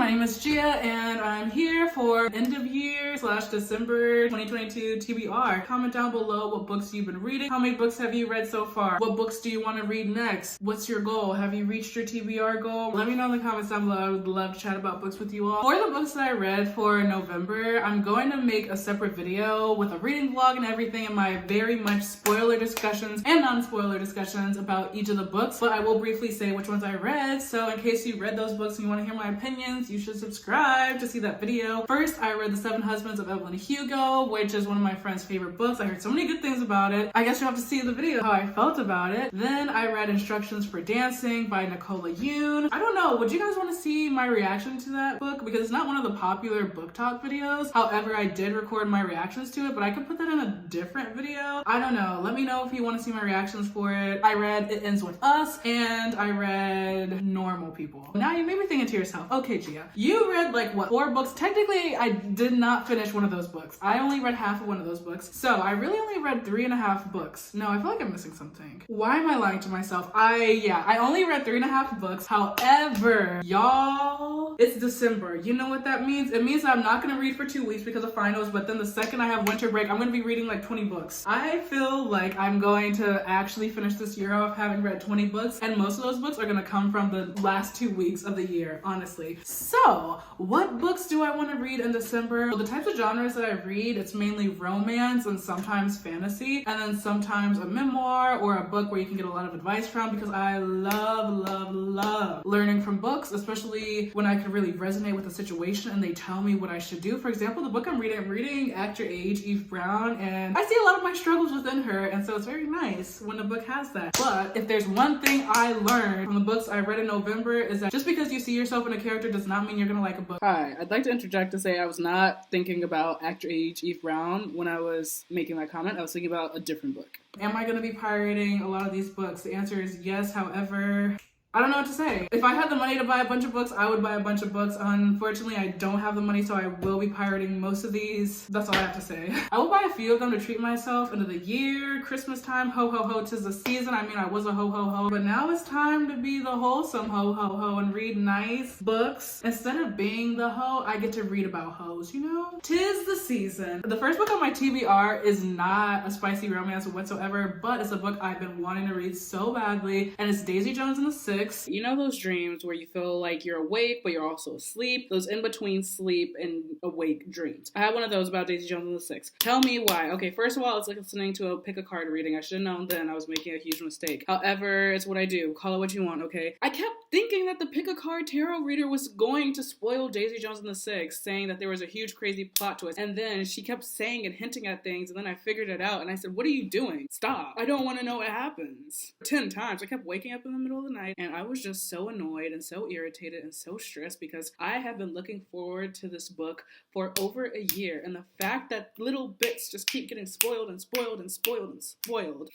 my name is Gia and I'm here for end of year / December 2022 TBR. Comment down below what books you've been reading. How many books have you read so far? What books do you want to read next? What's your goal? Have you reached your TBR goal? Let me know in the comments down below. I would love to chat about books with you all. For the books that I read for November, I'm going to make a separate video with a reading vlog and everything and my very much spoiler discussions and non-spoiler discussions about each of the books, but I will briefly say which ones I read. So in case you read those books and you want to hear my opinions, you should subscribe to see that video. First, I read The 7 Husbands of Evelyn Hugo, which is one of my friend's favorite books. I heard so many good things about it. I guess you'll have to see the video how I felt about it. Then I read Instructions for Dancing by Nicola Yoon. I don't know, would you guys want to see my reaction to that book? Because it's not one of the popular book talk videos. However, I did record my reactions to it, but I could put that in a different video. I don't know. Let me know if you want to see my reactions for it. I read It Ends With Us and I read Normal People. Now you may be thinking to yourself, okay, Gia, you read like what, 4 books? Technically, I did not finish one of those books. I only read half of one of those books. So I really only read 3.5 books. No, I feel like I'm missing something. Why am I lying to myself? I only read 3.5 books. However, y'all, it's December. You know what that means? It means I'm not gonna read for 2 weeks because of finals, but then the second I have winter break, I'm gonna be reading like 20 books. I feel like I'm going to actually finish this year off having read 20 books, and most of those books are gonna come from the last 2 weeks of the year, honestly. So, what books do I want to read in December? Well, the types of genres that I read, it's mainly romance and sometimes fantasy, and then sometimes a memoir or a book where you can get a lot of advice from, because I love learning from books, especially when I can really resonate with a situation and they tell me what I should do. For example, the book I'm reading Act Your Age, Eve Brown, and I see a lot of my struggles within her, and so it's very nice when a book has that. But if there's one thing I learned from the books I read in November, is that just because you see yourself in a character does not mean you're gonna like a book. Hi, I'd like to interject to say I was not thinking about Act Your Age, Eve Brown when I was making that comment. I was thinking about a different book. Am I gonna be pirating a lot of these books? The answer is yes. However, I don't know what to say. If I had the money to buy a bunch of books, I would buy a bunch of books. Unfortunately, I don't have the money, so I will be pirating most of these. That's all I have to say. I will buy a few of them to treat myself into the year, Christmas time, ho ho ho, 'tis the season. I mean, I was a ho ho ho, but now it's time to be the wholesome ho ho ho and read nice books. Instead of being the ho, I get to read about hoes, you know? 'Tis the season. The first book on my TBR is not a spicy romance whatsoever, but it's a book I've been wanting to read so badly, and it's Daisy Jones and the Six. You know those dreams where you feel like you're awake, but you're also asleep? Those in-between sleep and awake dreams. I had one of those about Daisy Jones and the Six. Tell me why. Okay, first of all, it's like listening to a pick a card reading. I should have known then I was making a huge mistake. However, it's what I do. Call it what you want, okay? I kept thinking that the pick a card tarot reader was going to spoil Daisy Jones and the Six, saying that there was a huge crazy plot twist. And then she kept saying and hinting at things, and then I figured it out, and I said, what are you doing? Stop. I don't want to know what happens. 10 times. I kept waking up in the middle of the night, and I was just so annoyed and so irritated and so stressed because I have been looking forward to this book for over a year, and the fact that little bits just keep getting spoiled and spoiled and spoiled and spoiled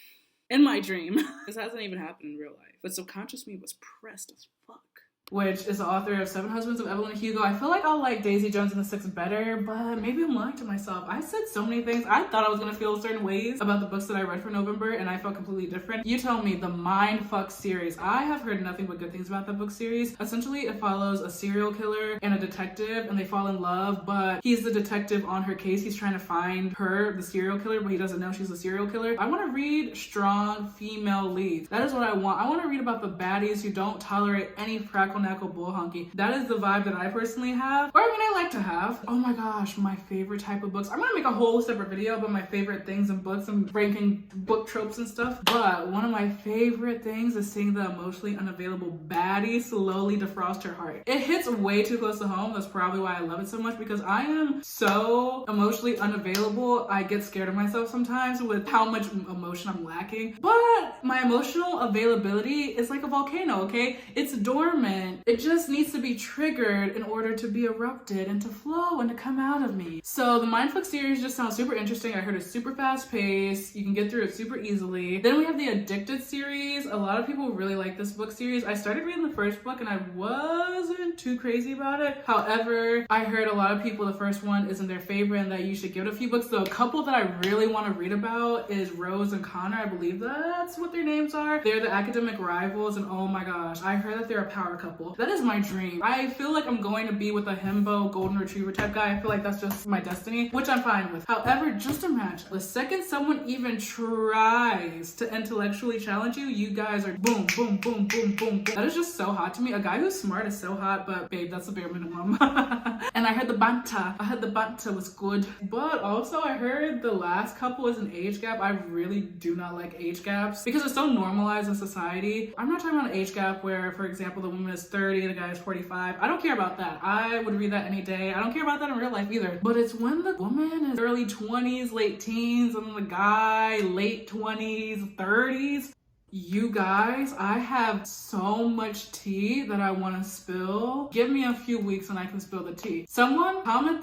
in my dream. This hasn't even happened in real life, but subconscious me was pressed as fuck. Which is the author of 7 Husbands of Evelyn Hugo. I feel like I'll like Daisy Jones and the Six better, but maybe I'm lying to myself. I said so many things. I thought I was gonna feel certain ways about the books that I read for November, and I felt completely different. You tell me. The Mindfuck series. I have heard nothing but good things about that book series. Essentially, it follows a serial killer and a detective, and they fall in love, but he's the detective on her case. He's trying to find her, the serial killer, but he doesn't know she's a serial killer. I want to read strong female leads. That is what I want. I want to read about the baddies who don't tolerate any crackle bull honky. That is the vibe that I personally have, or I mean I like to have. Oh my gosh, my favorite type of books. I'm gonna make a whole separate video about my favorite things in books and ranking book tropes and stuff, but one of my favorite things is seeing the emotionally unavailable baddie slowly defrost her heart. It hits way too close to home. That's probably why I love it so much, because I am so emotionally unavailable. I get scared of myself sometimes with how much emotion I'm lacking, but my emotional availability is like a volcano, okay? It's dormant. It just needs to be triggered in order to be erupted and to flow and to come out of me. So the Mindfuck series just sounds super interesting. I heard it's super fast paced. You can get through it super easily. Then we have the Addicted series. A lot of people really like this book series. I started reading the first book and I wasn't too crazy about it. However, I heard a lot of people, the first one isn't their favorite and that you should give it a few books. So a couple that I really want to read about is Rose and Connor. I believe that's what their names are. They're the academic rivals, and oh my gosh, I heard that they're a power couple. couple. That is my dream. I feel like I'm going to be with a himbo golden retriever type guy. I feel like that's just my destiny, which I'm fine with. However, just imagine the second someone even tries to intellectually challenge you, you guys are boom, boom, boom, boom, boom, boom. That is just so hot to me. A guy who's smart is so hot, but babe, that's the bare minimum. And I heard the banter. I heard the banter was good. But also I heard the last couple is an age gap. I really do not like age gaps because it's so normalized in society. I'm not talking about an age gap where, for example, the woman is 30, the guy is 45. I don't care about that. I would read that any day. I don't care about that in real life either. But it's when the woman is early 20s, late teens, and the guy late 20s, 30s. You guys, I have so much tea that I want to spill. Give me a few weeks and I can spill the tea. Someone comment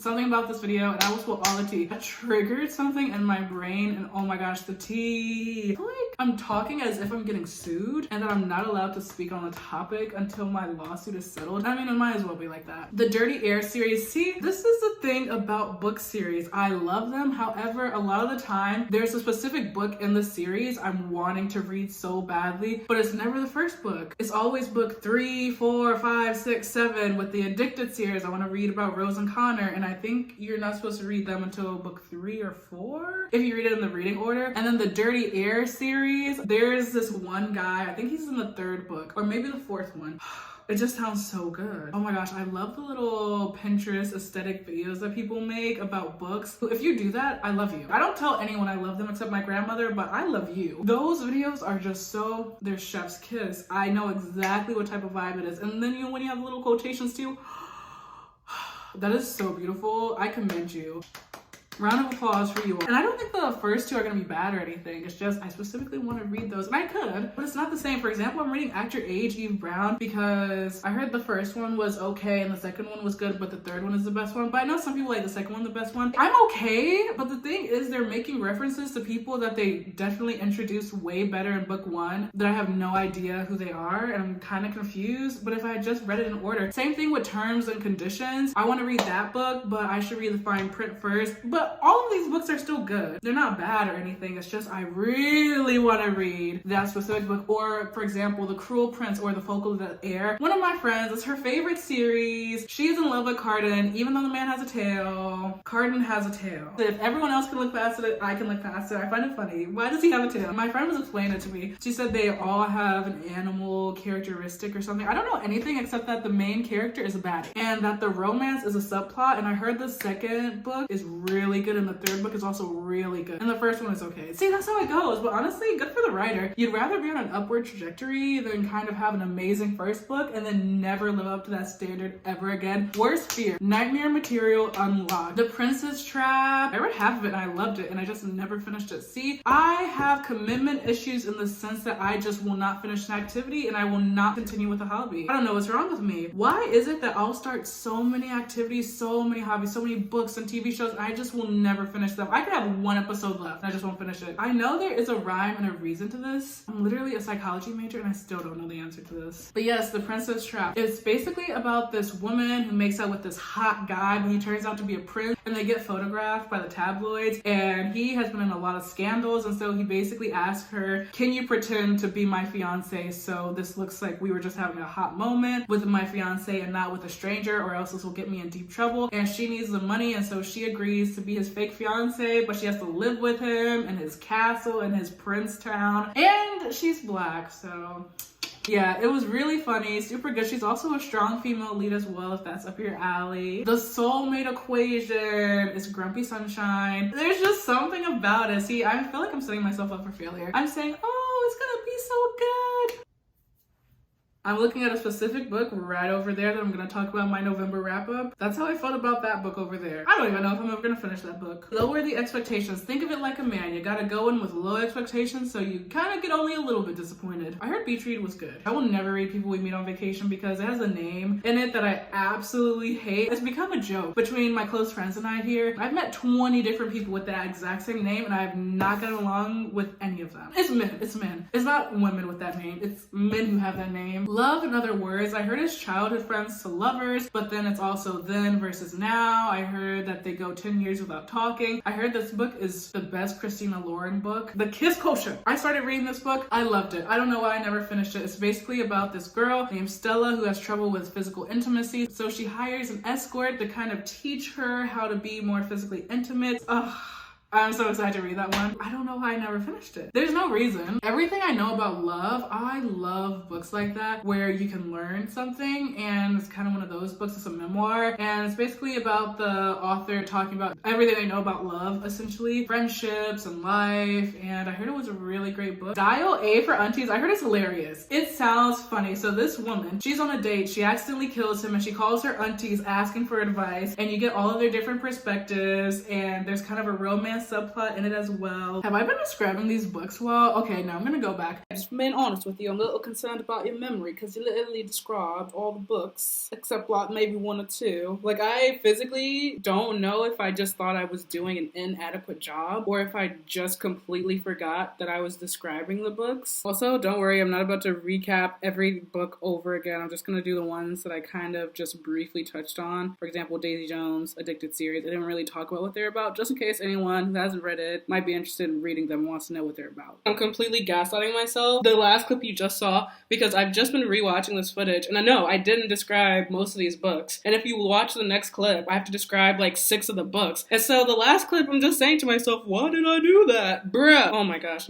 something about this video and I will spill all the tea. That triggered something in my brain and oh my gosh, the tea. I feel like I'm talking as if I'm getting sued and that I'm not allowed to speak on the topic until my lawsuit is settled. I mean, it might as well be like that. The Dirty Air series. See, this is the thing about book series. I love them. However, a lot of the time, there's a specific book in the series I'm wanting to read so badly, but it's never the first book. It's always book 3, 4, 5, 6, 7. With the Addicted series, I want to read about Rose and Connor, and I think you're not supposed to read them until book 3 or 4 if you read it in the reading order. And then the Dirty Air series, there's this one guy, I think he's in the 3rd book or maybe the 4th one. It just sounds so good. Oh my gosh, I love the little Pinterest aesthetic videos that people make about books. If you do that, I love you. I don't tell anyone I love them except my grandmother, but I love you. Those videos are just so, they're chef's kiss. I know exactly what type of vibe it is. And then when you have little quotations too, that is so beautiful. I commend you. Round of applause for you all. And I don't think the first 2 are gonna be bad or anything. It's just I specifically want to read those, and I could, but it's not the same. For example, I'm reading Act Your Age, Eve Brown, because I heard the first one was okay and the second one was good, but the 3rd one is the best one. But I know some people like the second one the best one. I'm okay, but the thing is they're making references to people that they definitely introduced way better in book 1 that I have no idea who they are, and I'm kind of confused. But if I had just read it in order, same thing with Terms and Conditions. I want to read that book, but I should read the fine print first. But all of these books are still good. They're not bad or anything. It's just I really want to read that specific book. Or for example, The Cruel Prince or The Focal of the Air. One of my friends, it's her favorite series. She is in love with Carden, even though the man has a tail. Carden has a tail. If everyone else can look past it, I can look past it. I find it funny. Why does he have a tail? My friend was explaining it to me. She said they all have an animal characteristic or something. I don't know anything except that the main character is a baddie and that the romance is a subplot. And I heard the second book is really good and the 3rd book is also really good. And the first one is okay. See, that's how it goes. But honestly, good for the writer. You'd rather be on an upward trajectory than kind of have an amazing first book and then never live up to that standard ever again. Worst fear. Nightmare material unlocked. The Princess Trap. I read half of it and I loved it and I just never finished it. See, I have commitment issues in the sense that I just will not finish an activity and I will not continue with a hobby. I don't know what's wrong with me. Why is it that I'll start so many activities, so many hobbies, so many books and TV shows, and I just will never finish them? I could have 1 episode left and I just won't finish it. I know there is a rhyme and a reason to this. I'm literally a psychology major and I still don't know the answer to this. But yes, The Princess Trap. It's basically about this woman who makes out with this hot guy, but he turns out to be a prince, and they get photographed by the tabloids, and he has been in a lot of scandals, and so he basically asks her, can you pretend to be my fiance so this looks like we were just having a hot moment with my fiance and not with a stranger, or else this will get me in deep trouble. And she needs the money, and so she agrees to be his fake fiance, but she has to live with him in his castle in his prince town, and she's black, so yeah, it was really funny, super good. She's also a strong female lead as well, if that's up your alley. The Soulmate Equation is Grumpy Sunshine. There's just something about it. See, I feel like I'm setting myself up for failure. I'm saying, oh, it's gonna be so good. I'm looking at a specific book right over there that I'm going to talk about in my November wrap-up. That's how I felt about that book over there. I don't even know if I'm ever going to finish that book. Lower the expectations. Think of it like a man. You got to go in with low expectations so you kind of get only a little bit disappointed. I heard Beach Read was good. I will never read People We Meet on Vacation because it has a name in it that I absolutely hate. It's become a joke between my close friends and I here. I've met 20 different people with that exact same name and I have not gotten along with any of them. It's men. It's men. It's not women with that name. It's men who have that name. Love, in other words, I heard it's childhood friends to lovers, but then it's also then versus now. I heard that they go 10 years without talking. I heard this book is the best Christina Lauren book. The Kiss Quotient. I started reading this book. I loved it. I don't know why I never finished it. It's basically about this girl named Stella who has trouble with physical intimacy. So she hires an escort to kind of teach her how to be more physically intimate. Ugh. I'm so excited to read that one. I don't know why I never finished it. There's no reason. Everything I know about love, I love books like that where you can learn something, and it's kind of one of those books. It's a memoir, and it's basically about the author talking about everything they know about love, essentially, friendships and life, and I heard it was a really great book. Dial A for Aunties, I heard it's hilarious. It sounds funny. So this woman, she's on a date, she accidentally kills him, and she calls her aunties asking for advice, and you get all of their different perspectives, and there's kind of a romance subplot in it as well. Have I been describing these books well? Okay, now I'm gonna go back. Just being honest with you, I'm a little concerned about your memory because you literally described all the books except like maybe one or two. Like, I physically don't know if I just thought I was doing an inadequate job or if I just completely forgot that I was describing the books. Also, don't worry, I'm not about to recap every book over again. I'm just gonna do the ones that I kind of just briefly touched on. For example, Daisy Jones' Addicted series. I didn't really talk about what they're about, just in case anyone who hasn't read it might be interested in reading them, wants to know what they're about. I'm completely gaslighting myself. The last clip you just saw, because I've just been rewatching this footage, and I know I didn't describe most of these books. And if you watch the next clip, I have to describe like 6 of the books. And so the last clip, I'm just saying to myself, why did I do that? Bruh. Oh my gosh.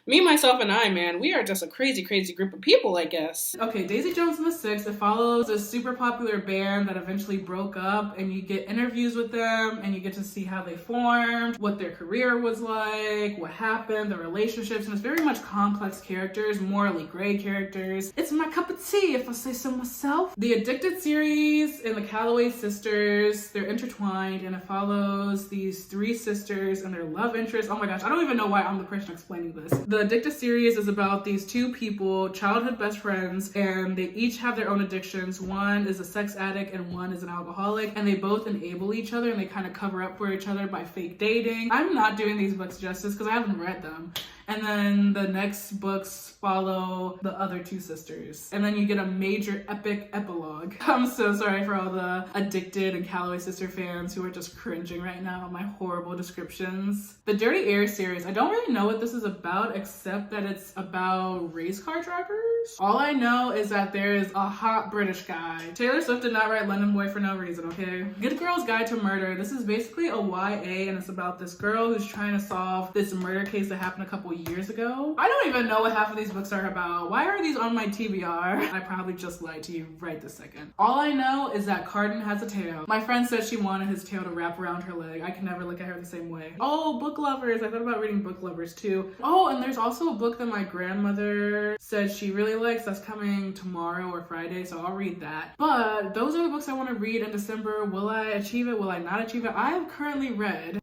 Me, myself, and I, man, we are just a crazy, crazy group of people, I guess. Okay, Daisy Jones and the Six, it follows a super popular band that eventually broke up, and you get interviews with them, and you get to see how they formed, what their career was like, what happened, the relationships, and it's very much complex characters, morally gray characters. It's my cup of tea, if I say so myself. The Addicted series and the Calloway sisters, they're intertwined, and it follows these 3 sisters and their love interests. Oh my gosh, I don't even know why I'm the person explaining this. The Addicted series is about these 2 people, childhood best friends, and they each have their own addictions. One is a sex addict and one is an alcoholic, and they both enable each other and they kind of cover up for each other by fake dating. I'm not doing these books justice because I haven't read them. And then the next books follow the other 2 sisters. And then you get a major epic epilogue. I'm so sorry for all the Addicted and Calloway sister fans who are just cringing right now at my horrible descriptions. The Dirty Air series, I don't really know what this is about except that it's about race car drivers. All I know is that there is a hot British guy. Taylor Swift did not write London Boy for no reason, okay? Good Girl's Guide to Murder. This is basically a YA, and it's about this girl who's trying to solve this murder case that happened a couple years ago. I don't even know what half of these books are about. Why are these on my TBR? I probably just lied to you right this second. All I know is that Carden has a tail. My friend said she wanted his tail to wrap around her leg. I can never look at her the same way. Oh, Book Lovers. I thought about reading Book Lovers too. Oh, and there's also a book that my grandmother said she really likes that's coming tomorrow or Friday, so I'll read that. But those are the books I want to read in December. Will I achieve it? Will I not achieve it? I have currently read.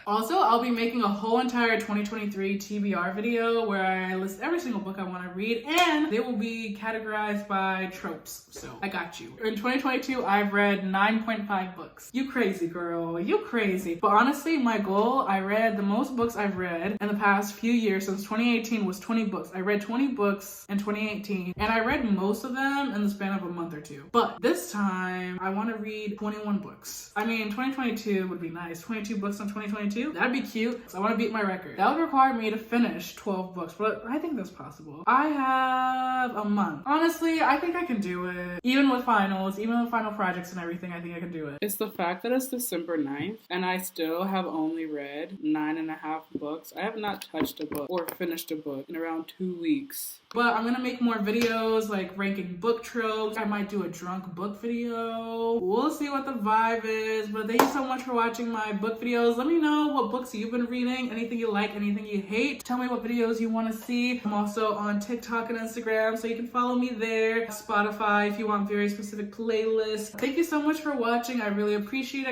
Also, I'll be making a whole entire 2023 TBR video where I list every single book I want to read, and they will be categorized by tropes, so I got you. In 2022, I've read 9.5 books. You crazy, girl. You crazy. But honestly, my goal, I read the most books I've read in the past few years since 2018 was 20 books. I read 20 books in 2018, and I read most of them in the span of a month or 2. But this time, I want to read 21 books. I mean, 2022 would be nice. 22 books in 2022. That'd be cute. I want to beat my record. That would require me to finish 12 books, but I think that's possible. I have a month. Honestly, I think I can do it. Even with finals, even with final projects and everything, I think I can do it. It's the fact that it's December 9th and I still have only read 9.5 books. I have not touched a book or finished a book in around 2 weeks. But I'm gonna make more videos like ranking book tropes. I might do a drunk book video. We'll see what the vibe is. But thank you so much for watching my book videos. Let me know what books you've been reading, anything you like, anything you hate. Tell me what videos you want to see. I'm also on TikTok and Instagram, so you can follow me there. Spotify if you want very specific playlists. Thank you so much for watching. I really appreciate it.